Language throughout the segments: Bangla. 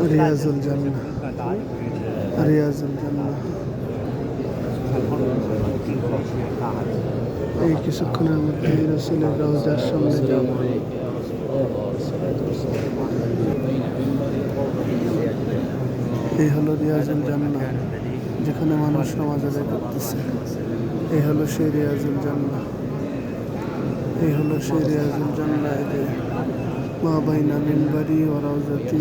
রিয়াজুল জান্নাহ, রিয়াজুল জান্নাহ। এই কিছুক্ষণের মধ্যে রাসূলের রওজার সামনে যাব। এই হলো রিয়াজুল জান্নাহ, যেখানে মানুষ নামাজ আদায় করতেছে। এই হলো সেই রিয়াজুল জান্নাহ, এই হলো সেই রিয়াজুল জান্নাহ। এই যে মা বাইনা মিনবারি ওয়া রাউজাতি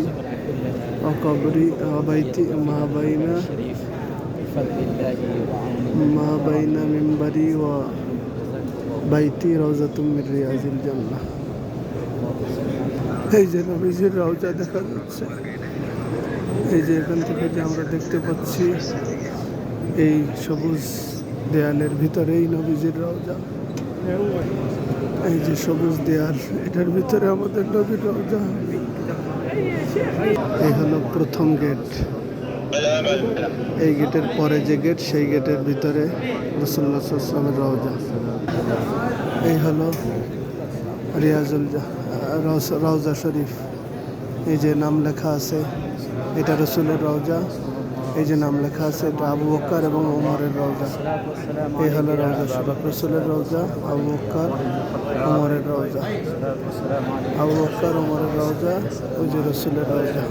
ওয়া কবরি ওয়া বাইতি, মা বাইনা মিনবারি ওয়া বাইতি রাউজাতুম মিন রিয়াজিল জান্নাহ। এই যে নবীজির রওজা দেখা যাচ্ছে। এই যে এখান থেকে যে আমরা দেখতে পাচ্ছি, এই সবুজ দেয়ালের ভিতরেই নবীজির রওজা। এই যে সবুজ দেয়াল, এটার ভিতরে আমাদের নবীর রওজা। এই হলো প্রথম গেট। এই গেটের পরে যে গেট, সেই গেটের ভিতরে রাসূলুল্লাহ সাল্লাল্লাহু আলাইহি ওয়াসাল্লামের রওজা। এই হলো রওজা শরীফ। এই যে নাম লেখা আছে, এটা রসুলের রওজা। এই যে নাম লেখা আছে, এটা আবু বকর এবং ওমরের রওজা। এই হলো রওজা শরীফ, রসুলের রওজা, আবু বকর, ওমরের রওজা। আবু বকর, ওমরের রওজা, ওই যে রসুলের রওজা।